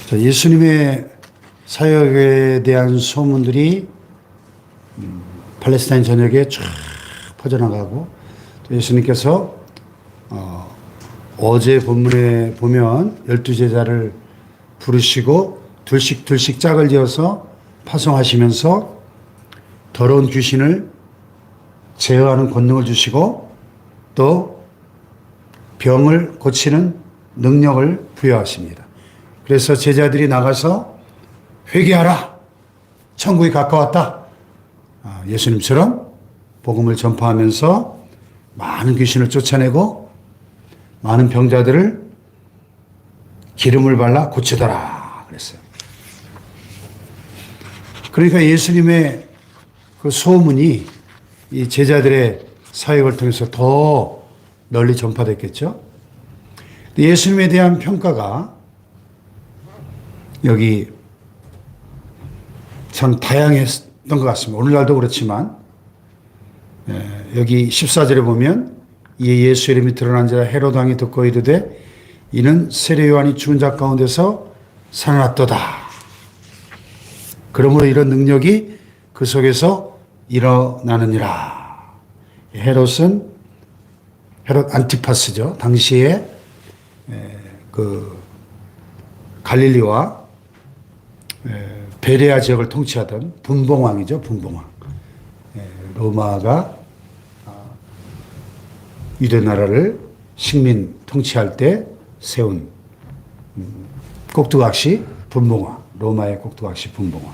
자, 예수님의 사역에 대한 소문들이 팔레스타인 전역에 쫙 퍼져나가고, 또 예수님께서 어제 본문에 보면 12제자를 부르시고 둘씩 짝을 지어서 파송하시면서 더러운 귀신을 제어하는 권능을 주시고 또 병을 고치는 능력을 부여하십니다. 그래서 제자들이 나가서 회개하라, 천국이 가까웠다, 예수님처럼 복음을 전파하면서 많은 귀신을 쫓아내고 많은 병자들을 기름을 발라 고치더라 그랬어요. 그러니까 예수님의 그 소문이 이 제자들의 사역을 통해서 더 널리 전파됐겠죠. 예수님에 대한 평가가 여기 참 다양했던 것 같습니다. 오늘날도 그렇지만 여기 14절에 보면 이에 예수 이름이 드러난 자라 헤롯 왕이 듣고 이르되 이는 세례 요한이 죽은 자 가운데서 살아났도다. 그러므로 이런 능력이 그 속에서 일어나느니라. 헤롯은 헤롯 안티파스죠. 당시에 그 갈릴리와 베레아 지역을 통치하던 분봉왕이죠. 분봉왕. 로마가 유대 나라를 식민 통치할 때 세운 꼭두각시 분봉왕, 로마의 꼭두각시 분봉왕.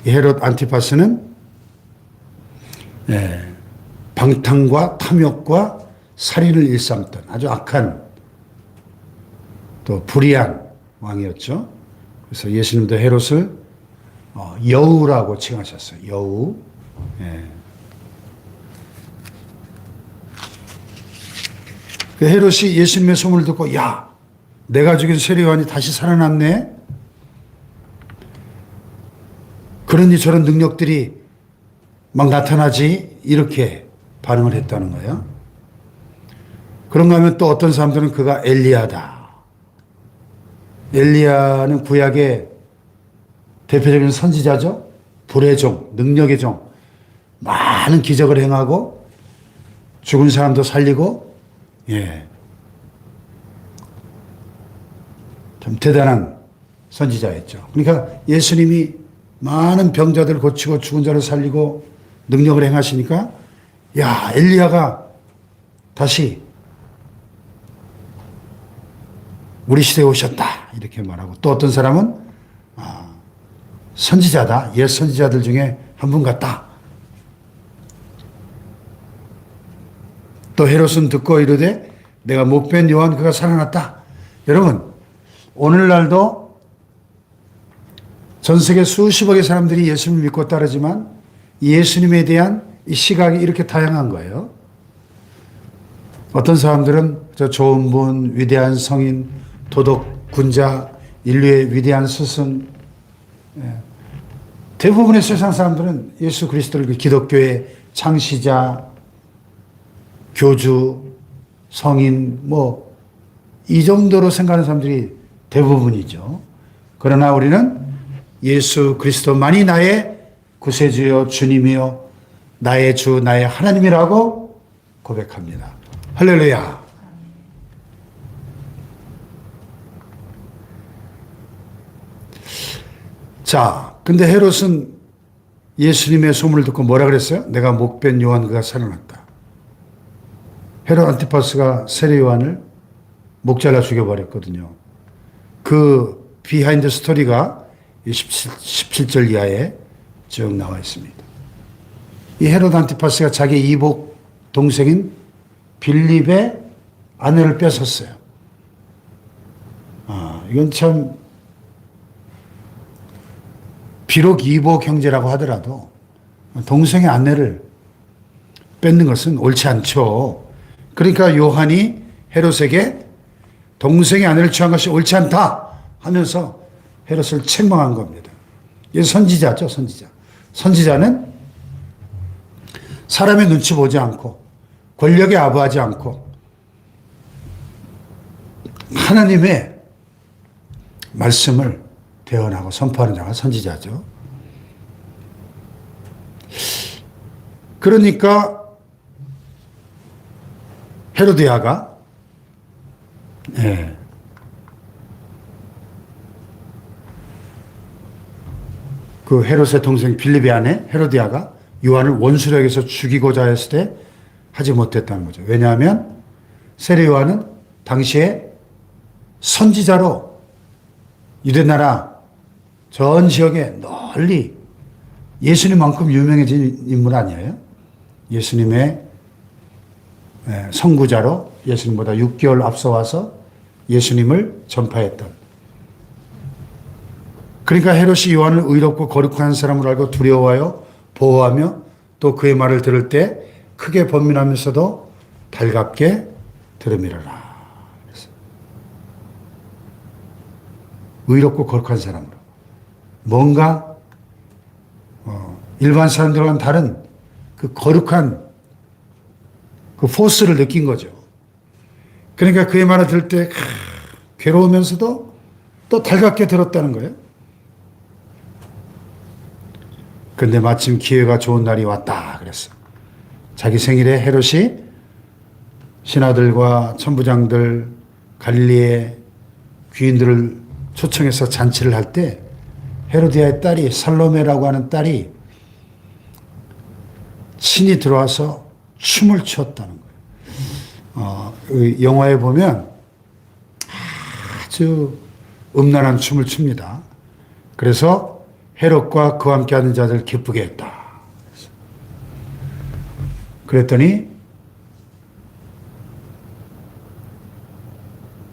헤롯 안티파스는 방탕과 탐욕과 살인을 일삼던 아주 악한 또 불의한 왕이었죠. 그래서 예수님도 헤롯을 여우라고 칭하셨어요. 여우. 그 헤롯이 예수님의 소문을 듣고 야, 내가 죽인 세례 요한이 다시 살아났네. 그러니 저런 능력들이 막 나타나지, 이렇게 반응을 했다는 거예요. 그런가 하면 또 어떤 사람들은 그가 엘리야다. 엘리야는 구약의 대표적인 선지자죠. 불의 종, 능력의 종. 많은 기적을 행하고 죽은 사람도 살리고, 참 대단한 선지자였죠. 그러니까 예수님이 많은 병자들을 고치고 죽은 자를 살리고 능력을 행하시니까 야, 엘리야가 다시 우리 시대에 오셨다, 이렇게 말하고, 또 어떤 사람은 선지자다, 옛 선지자들 중에 한 분 같다. 또 헤롯은 듣고 이르되 내가 못뵌 요한 그가 살아났다. 여러분, 오늘날도 전 세계 수십억의 사람들이 예수님을 믿고 따르지만 예수님에 대한 이 시각이 이렇게 다양한 거예요. 어떤 사람들은 저 좋은 분, 위대한 성인, 도덕 군자, 인류의 위대한 스승. 대부분의 세상 사람들은 예수 그리스도를 기독교의 창시자, 교주, 성인, 이 정도로 생각하는 사람들이 대부분이죠. 그러나 우리는 예수 그리스도만이 나의 구세주요 주님이요 나의 주 나의 하나님이라고 고백합니다. 할렐루야. 자, 근데 헤롯은 예수님의 소문을 듣고 뭐라 그랬어요? 내가 못뵌 요한 그가 살아났다. 헤롯 안티파스가 세례 요한을 목 잘라 죽여버렸거든요. 그 비하인드 스토리가 17절 이하에 쭉 나와 있습니다. 이 헤롯 안티파스가 자기 이복 동생인 빌립의 아내를 뺏었어요. 이건 참, 비록 이복 형제라고 하더라도 동생의 아내를 뺏는 것은 옳지 않죠. 그러니까 요한이 헤롯에게 동생의 아내를 취한 것이 옳지 않다 하면서 헤롯을 책망한 겁니다. 이게 선지자죠, 선지자. 선지자는 사람의 눈치 보지 않고 권력에 아부하지 않고 하나님의 말씀을 대언하고 선포하는 자가 선지자죠. 그러니까 헤로디아가 그 헤롯의 동생 빌립의 아내 헤로디아가 요한을 원수로 여기서 죽이고자 했을 때 하지 못했다는 거죠. 왜냐하면 세례 요한은 당시에 선지자로 유대나라 전 지역에 널리 예수님만큼 유명해진 인물 아니에요? 예수님의 선구자로 예수님보다 6개월 앞서 와서 예수님을 전파했던. 그러니까 헤롯이 요한을 의롭고 거룩한 사람으로 알고 두려워하여 보호하며 또 그의 말을 들을 때 크게 번민하면서도 달갑게 들음이라라. 의롭고 거룩한 사람으로. 뭔가 일반 사람들과는 다른 그 거룩한 그 포스를 느낀 거죠. 그러니까 그의 말을 들을 때 괴로우면서도 또 달갑게 들었다는 거예요. 그런데 마침 기회가 좋은 날이 왔다 그랬어. 자기 생일에 헤롯이 신하들과 천부장들 갈릴리의 귀인들을 초청해서 잔치를 할 때 헤로디아의 딸이 살로메라고 하는 딸이 친히 들어와서 춤을 추었다는 거예요. 영화에 보면 아주 음란한 춤을 춥니다. 그래서 헤롯과 그와 함께하는 자들 기쁘게 했다. 그랬더니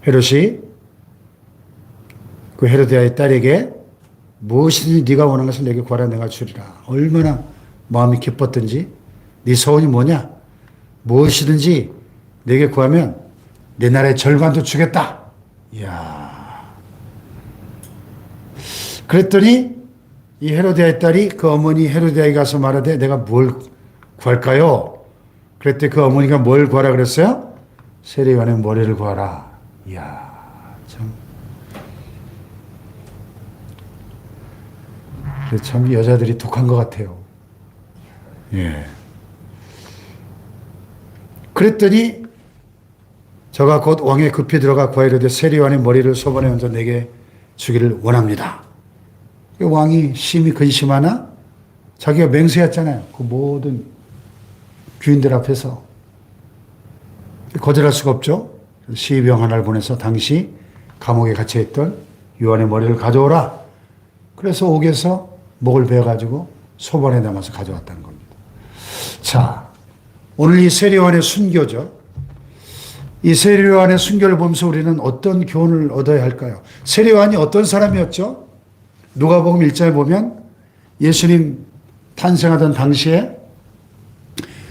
헤롯이 그 헤로디아의 딸에게 무엇이든지 네가 원하는 것을 내게 구하라 내가 주리라. 얼마나 마음이 기뻤던지. 네 소원이 뭐냐? 무엇이든지 내게 구하면 내 나라의 절반도 주겠다. 이야. 그랬더니 이 헤로디아의 딸이 그 어머니 헤로디아에 가서 말하되 내가 뭘 구할까요? 그랬더니 그 어머니가 뭘 구하라 그랬어요? 세례 요한의 머리를 구하라. 이야. 참 여자들이 독한 것 같아요. 예. 그랬더니 저가 곧 왕에 급히 들어가 구하이르되 세례 요한의 머리를 소반에 얹어 내게 주기를 원합니다. 왕이 심히 근심하나 자기가 맹세했잖아요. 그 모든 귀인들 앞에서 거절할 수가 없죠. 시병 하나를 보내서 당시 감옥에 갇혀있던 요한의 머리를 가져오라. 그래서 옥에서 목을 베어가지고 소반에 담아서 가져왔다는 겁니다. 자, 오늘 이 세례 요한의 순교죠. 이 세례 요한의 순교를 보면서 우리는 어떤 교훈을 얻어야 할까요? 세례 요한이 어떤 사람이었죠? 누가복음 1장에 보면 예수님 탄생하던 당시에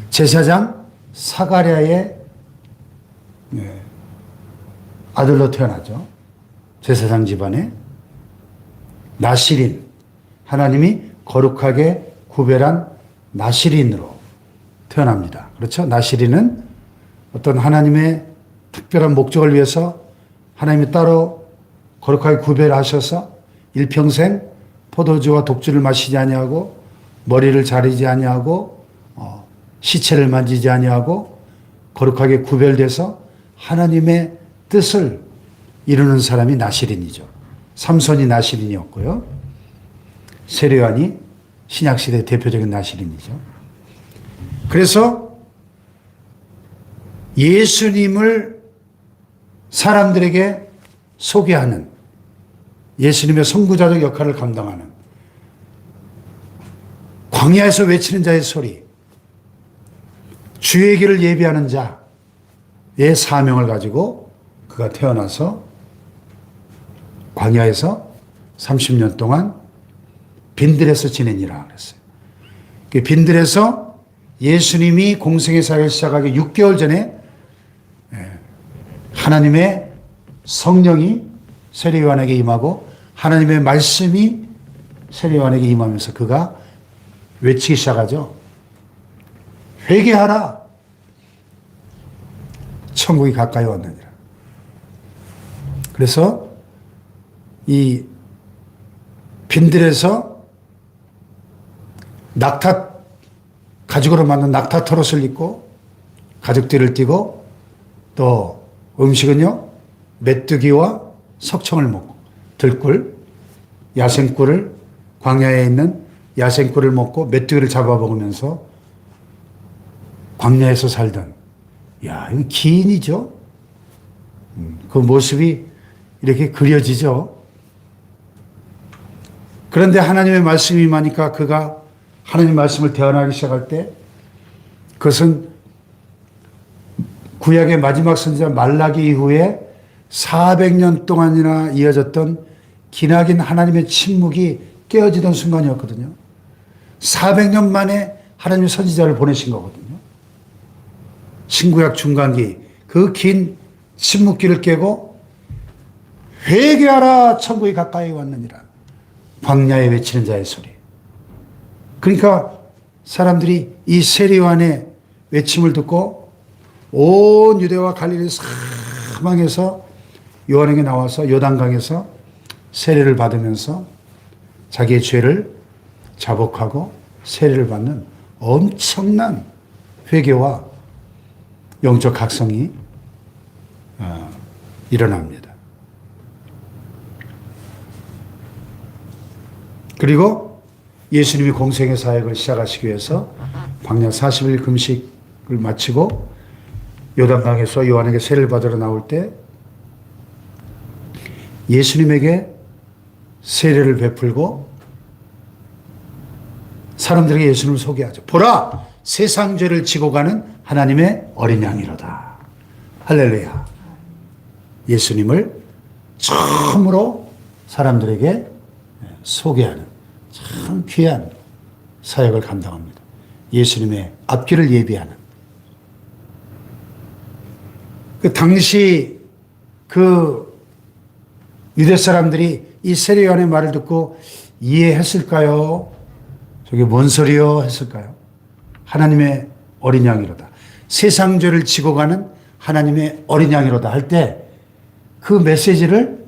제사장 사가랴의 아들로 태어나죠. 제사장 집안에 나시린, 하나님이 거룩하게 구별한 나시린으로 태어납니다. 그렇죠? 나시린은 어떤 하나님의 특별한 목적을 위해서 하나님이 따로 거룩하게 구별하셔서 일평생 포도주와 독주를 마시지 아니하고 머리를 자르지 아니하고 시체를 만지지 아니하고 거룩하게 구별돼서 하나님의 뜻을 이루는 사람이 나시린이죠. 삼손이 나시린이었고요. 세례 요한이 신약시대의 대표적인 나시린이죠. 그래서 예수님을 사람들에게 소개하는 예수님의 선구자적 역할을 감당하는 광야에서 외치는 자의 소리, 주의 길을 예비하는 자의 사명을 가지고 그가 태어나서 광야에서 30년 동안 빈들에서 지내니라 그랬어요. 빈들에서 예수님이 공생의 사역을 시작하기 6개월 전에 하나님의 성령이 세례 요한에게 임하고 하나님의 말씀이 세례 요한에게 임하면서 그가 외치기 시작하죠. 회개하라. 천국이 가까이 왔느니라. 그래서 이 빈들에서 낙타, 가죽으로 만든 낙타 털옷을 입고 가죽띠를 띠고 또 음식은요, 메뚜기와 석청을 먹고 들꿀, 야생꿀을 광야에 있는 야생꿀을 먹고 메뚜기를 잡아먹으면서 광야에서 살던, 야, 이거 기인이죠. 그 모습이 이렇게 그려지죠. 그런데 하나님의 말씀이 임하니까 그가 하나님 말씀을 대언하기 시작할 때 그것은 구약의 마지막 선지자 말라기 이후에 400년 동안이나 이어졌던 기나긴 하나님의 침묵이 깨어지던 순간이었거든요. 400년 만에 하나님의 선지자를 보내신 거거든요. 신구약 중간기 그 긴 침묵기를 깨고 회개하라 천국이 가까이 왔느니라 광야에 외치는 자의 소리. 그러니까 사람들이 이 세례요한의 외침을 듣고 온 유대와 갈릴리 사방에서 요한에게 나와서 요단강에서 세례를 받으면서 자기의 죄를 자복하고 세례를 받는 엄청난 회개와 영적 각성이 일어납니다. 그리고 예수님이 공생의 사역을 시작하시기 위해서 광야 40일 금식을 마치고 요단강에서 요한에게 세례를 받으러 나올 때 예수님에게 세례를 베풀고 사람들에게 예수님을 소개하죠. 보라! 세상 죄를 지고 가는 하나님의 어린 양이로다. 할렐루야. 예수님을 처음으로 사람들에게 소개하는 참 귀한 사역을 감당합니다. 예수님의 앞길을 예비하는. 그 당시 그 유대 사람들이 이 세례요한의 말을 듣고 이해했을까요? 저게 뭔 소리요? 했을까요? 하나님의 어린 양이로다. 세상 죄를 지고 가는 하나님의 어린 양이로다 할 때 그 메시지를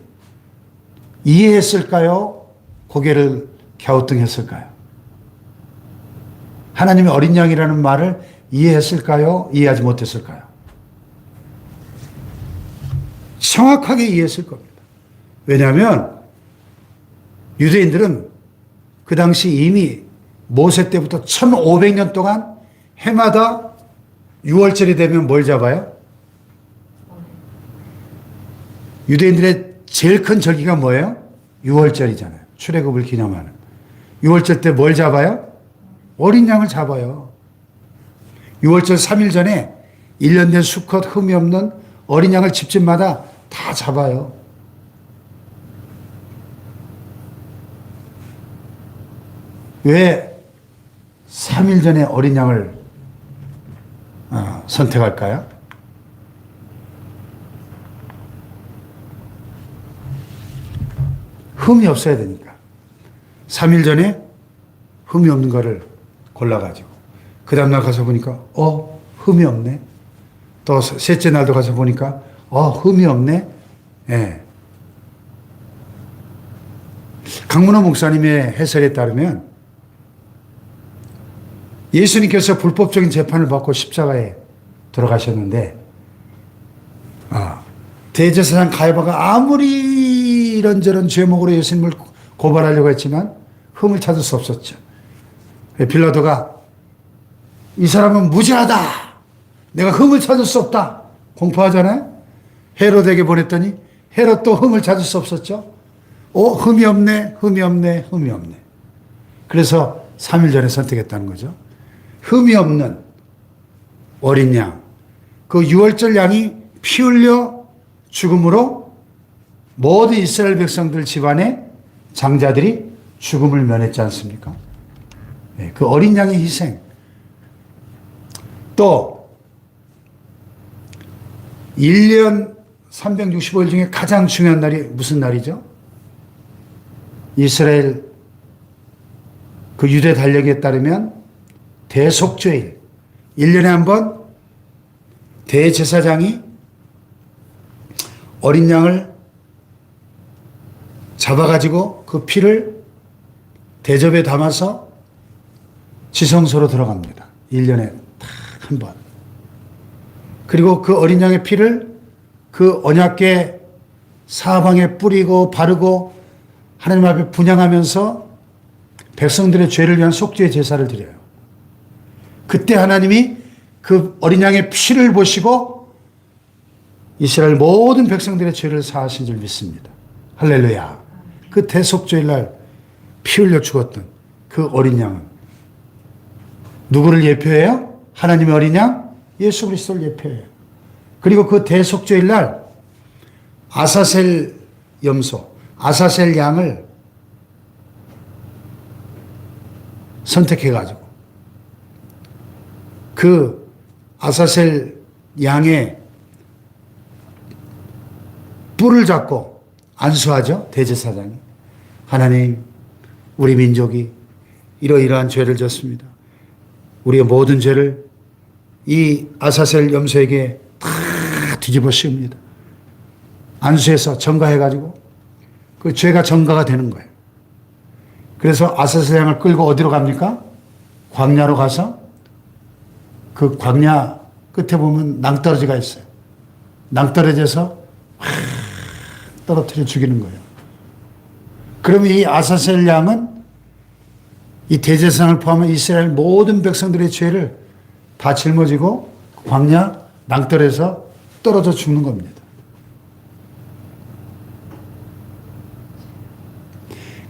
이해했을까요? 고개를 갸우뚱했을까요? 하나님의 어린 양이라는 말을 이해했을까요? 이해하지 못했을까요? 정확하게 이해했을 겁니다. 왜냐하면 유대인들은 그 당시 이미 모세 때부터 1500년 동안 해마다 6월절이 되면 뭘 잡아요? 유대인들의 제일 큰 절기가 뭐예요? 6월절이잖아요. 출애굽을 기념하는. 6월절 때 뭘 잡아요? 어린 양을 잡아요. 6월절 3일 전에 1년 된 수컷 흠이 없는 어린 양을 집집마다 다 잡아요. 왜 3일 전에 어린 양을 선택할까요? 흠이 없어야 되니까. 3일 전에 흠이 없는 거를 골라가지고 그 다음날 가서 보니까 흠이 없네. 또 셋째 날도 가서 보니까 흠이 없네. 예. 강문호 목사님의 해설에 따르면 예수님께서 불법적인 재판을 받고 십자가에 돌아가셨는데 대제사장 가야바가 아무리 이런저런 죄목으로 예수님을 고발하려고 했지만 흠을 찾을 수 없었죠. 빌라도가 이 사람은 무죄하다. 내가 흠을 찾을 수 없다. 공포하잖아요. 헤롯에게 보냈더니 헤롯도 흠을 찾을 수 없었죠. 흠이 없네. 흠이 없네. 흠이 없네. 그래서 3일 전에 선택했다는 거죠. 흠이 없는 어린 양. 그 6월절 양이 피 흘려 죽음으로 모든 이스라엘 백성들 집안의 장자들이 죽음을 면했지 않습니까? 네, 그 어린 양의 희생. 또 1년 365일 중에 가장 중요한 날이 무슨 날이죠? 이스라엘 그 유대 달력에 따르면 대속죄일. 1년에 한 번 대제사장이 어린 양을 잡아가지고 그 피를 대접에 담아서 지성소로 들어갑니다. 1년에 딱 한 번. 그리고 그 어린 양의 피를 그 언약궤 사방에 뿌리고 바르고 하나님 앞에 분향하면서 백성들의 죄를 위한 속죄의 제사를 드려요. 그때 하나님이 그 어린 양의 피를 보시고 이스라엘 모든 백성들의 죄를 사하신 줄 믿습니다. 할렐루야. 그 대속죄일 날 피 흘려 죽었던 그 어린 양은 누구를 예표해요? 하나님의 어린 양? 예수 그리스도를 예표해요. 그리고 그 대속죄일 날 아사셀 염소, 아사셀 양을 선택해가지고 그 아사셀 양의 뿔을 잡고 안수하죠. 대제사장이. 하나님, 우리 민족이 이러이러한 죄를 졌습니다. 우리의 모든 죄를 이 아사셀 염소에게 다 뒤집어 씌웁니다. 안수해서 전가해가지고 그 죄가 전가가 되는 거예요. 그래서 아사셀 양을 끌고 어디로 갑니까? 광야로 가서 그 광야 끝에 보면 낭떠러지가 있어요. 낭떠러지에서 떨어뜨려 죽이는 거예요. 그러면 이 아사셀 양은 이 대제사장을 포함한 이스라엘 모든 백성들의 죄를 다 짊어지고 광야 낭떠러지에서 떨어져 죽는 겁니다.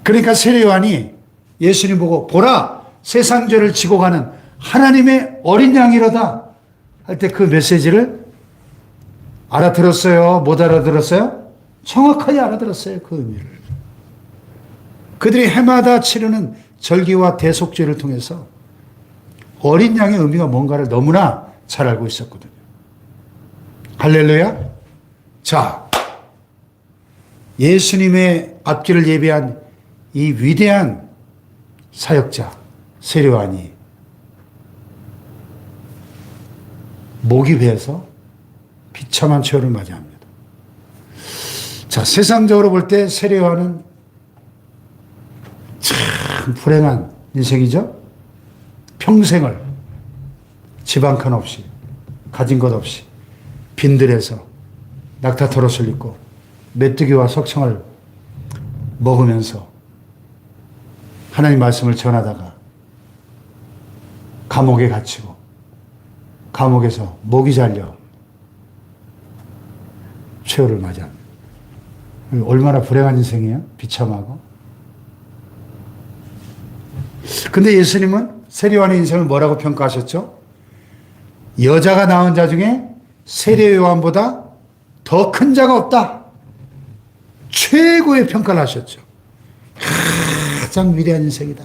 그러니까 세례요한이 예수님 보고 보라 세상 죄를 지고 가는 하나님의 어린 양이로다 할 때 그 메시지를 알아들었어요? 못 알아들었어요? 정확하게 알아들었어요. 그 의미를. 그들이 해마다 치르는 절기와 대속죄를 통해서 어린 양의 의미가 뭔가를 너무나 잘 알고 있었거든요. 할렐루야. 자, 예수님의 앞길을 예비한 이 위대한 사역자 세례요한이 목이 베어서 비참한 최후를 맞이합니다. 자, 세상적으로 볼 때 세례요한은 참 불행한 인생이죠. 평생을 집 한 칸 없이 가진 것 없이 빈들에서 낙타토롯을 입고 메뚜기와 석청을 먹으면서 하나님 말씀을 전하다가 감옥에 갇히고 감옥에서 목이 잘려 최후를 맞이합니다. 얼마나 불행한 인생이에요? 비참하고. 근데 예수님은 세례요한의 인생을 뭐라고 평가하셨죠? 여자가 낳은 자 중에 세례요한보다 더 큰 자가 없다. 최고의 평가를 하셨죠. 가장 위대한 인생이다.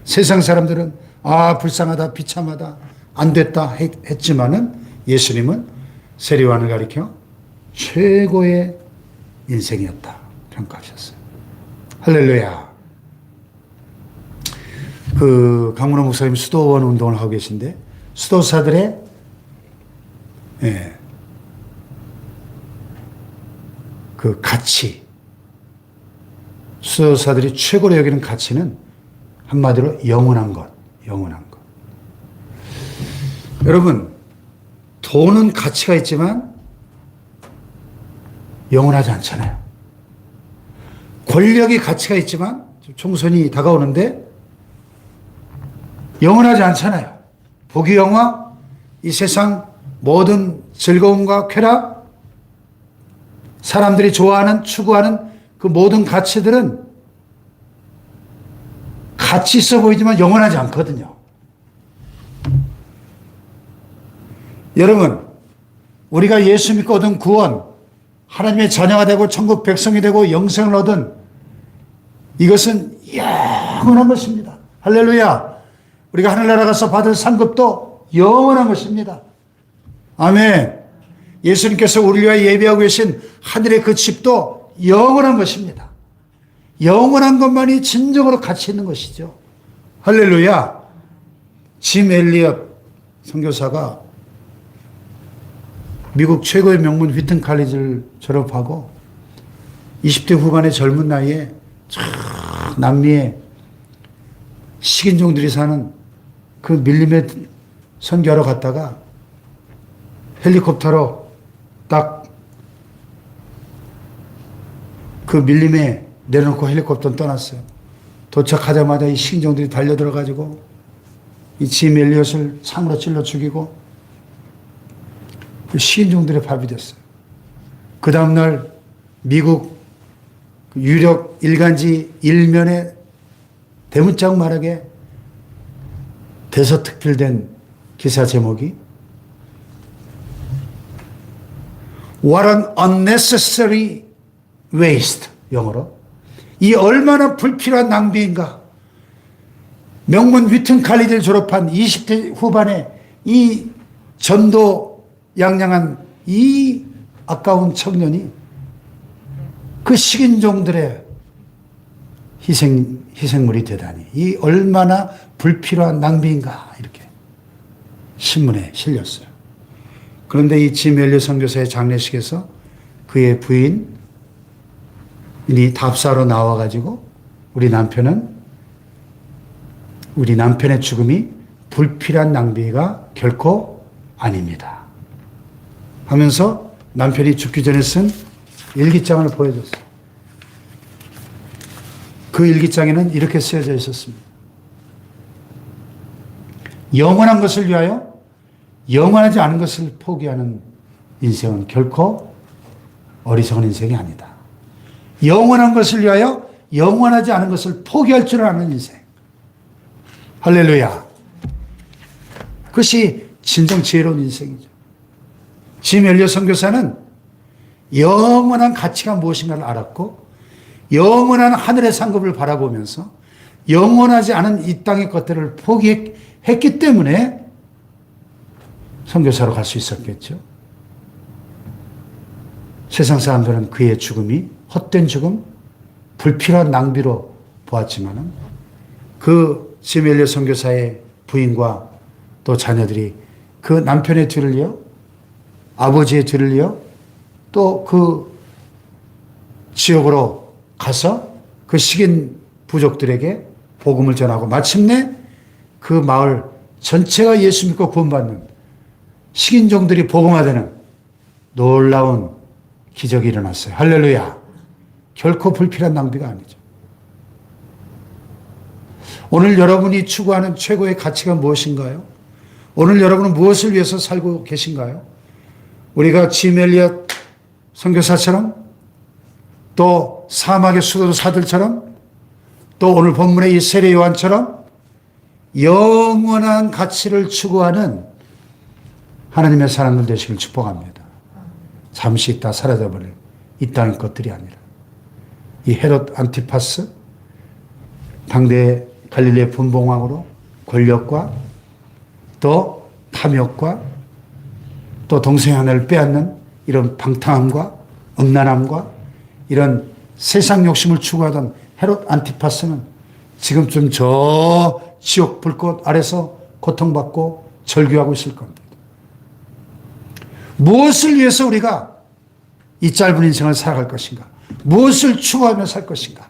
세상 사람들은 불쌍하다, 비참하다, 안 됐다 했지만은 예수님은 세례요한을 가리켜 최고의 인생이었다 평가하셨어요. 할렐루야. 그 강문호 목사님 수도원 운동을 하고 계신데 수도사들의 그 가치, 수도사들이 최고로 여기는 가치는 한마디로 영원한 것, 영원한 것. 여러분, 돈은 가치가 있지만 영원하지 않잖아요. 권력이 가치가 있지만 총선이 다가오는데 영원하지 않잖아요. 복이 영화, 이 세상 모든 즐거움과 쾌락, 사람들이 좋아하는, 추구하는 그 모든 가치들은 가치 있어 보이지만 영원하지 않거든요. 여러분, 우리가 예수 믿고 얻은 구원, 하나님의 자녀가 되고 천국 백성이 되고 영생을 얻은 이것은 영원한 것입니다. 할렐루야. 우리가 하늘나라 가서 받을 상급도 영원한 것입니다. 아멘. 예수님께서 우리를 위하여 예비하고 계신 하늘의 그 집도 영원한 것입니다. 영원한 것만이 진정으로 가치 있는 것이죠. 할렐루야. 짐 엘리엇 선교사가 미국 최고의 명문 휘튼 칼리지를 졸업하고 20대 후반의 젊은 나이에 저 남미에 식인종들이 사는 그 밀림에 선교하러 갔다가 헬리콥터로 딱 그 밀림에 내려놓고 헬리콥터는 떠났어요. 도착하자마자 이 식인종들이 달려들어가지고 이 짐 엘리엇을 창으로 찔러 죽이고 그 식인종들의 밥이 됐어요. 그 다음날 미국 유력 일간지 일면에 대문짝만하게 대서특필된 기사 제목이 What an unnecessary waste, 영어로. 이 얼마나 불필요한 낭비인가. 명문 위튼 칼리지를 졸업한 20대 후반에 이 전도 양양한 이 아까운 청년이 그 식인종들의 희생물이 되다니 이 얼마나 불필요한 낭비인가 이렇게 신문에 실렸어요. 그런데 이 짐 엘리엇 선교사의 장례식에서 그의 부인이 답사로 나와가지고 우리 남편의 죽음이 불필요한 낭비가 결코 아닙니다 하면서 남편이 죽기 전에 쓴 일기장을 보여줬어요. 그 일기장에는 이렇게 쓰여져 있었습니다. 영원한 것을 위하여 영원하지 않은 것을 포기하는 인생은 결코 어리석은 인생이 아니다. 영원한 것을 위하여 영원하지 않은 것을 포기할 줄 아는 인생. 할렐루야. 그것이 진정 지혜로운 인생이죠. 짐 엘리엇 선교사는 영원한 가치가 무엇인가를 알았고 영원한 하늘의 상급을 바라보면서 영원하지 않은 이 땅의 것들을 포기했기 때문에 선교사로 갈 수 있었겠죠. 세상 사람들은 그의 죽음이 헛된 죽음, 불필요한 낭비로 보았지만은 그 짐 엘리엇 선교사의 부인과 또 자녀들이 그 남편의 뒤를 이어 아버지의 뒤를 이어 또 그 지역으로 가서 그 식인 부족들에게 복음을 전하고 마침내 그 마을 전체가 예수 믿고 구원받는 식인종들이 복음화되는 놀라운 기적이 일어났어요. 할렐루야. 결코 불필요한 낭비가 아니죠. 오늘 여러분이 추구하는 최고의 가치가 무엇인가요? 오늘 여러분은 무엇을 위해서 살고 계신가요? 우리가 짐 엘리엇 선교사처럼 또 사막의 수도사들처럼 또 오늘 본문의 이 세례 요한처럼 영원한 가치를 추구하는 하나님의 사람들 되시길 축복합니다. 잠시 있다 사라져버릴 이 땅의 것들이 아니라 이 헤롯 안티파스 당대 갈릴레 분봉왕으로 권력과 또 탐욕과 또 동생 하나를 빼앗는 이런 방탕함과 음란함과 이런 세상 욕심을 추구하던 헤롯 안티파스는 지금쯤 저 지옥 불꽃 아래서 고통받고 절규하고 있을 겁니다. 무엇을 위해서 우리가 이 짧은 인생을 살아갈 것인가? 무엇을 추구하며 살 것인가?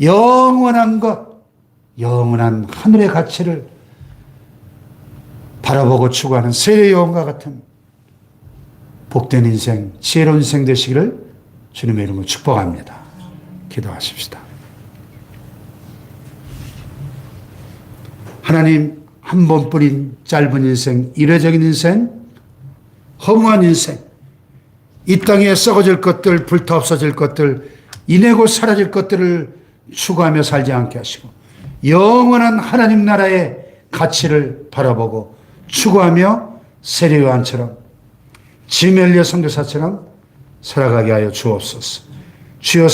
영원한 것, 영원한 하늘의 가치를 바라보고 추구하는 세례 요한과 같은 복된 인생, 지혜로운 인생 되시기를 주님의 이름으로 축복합니다. 기도하십시다. 하나님, 한 번뿐인 짧은 인생, 일회적인 인생, 허무한 인생, 이 땅에 썩어질 것들, 불타 없어질 것들, 인해고 사라질 것들을 추구하며 살지 않게 하시고 영원한 하나님 나라의 가치를 바라보고 추구하며 세례 요한처럼 짐 엘리엇 선교사처럼 살아가게 하여 주옵소서. 주여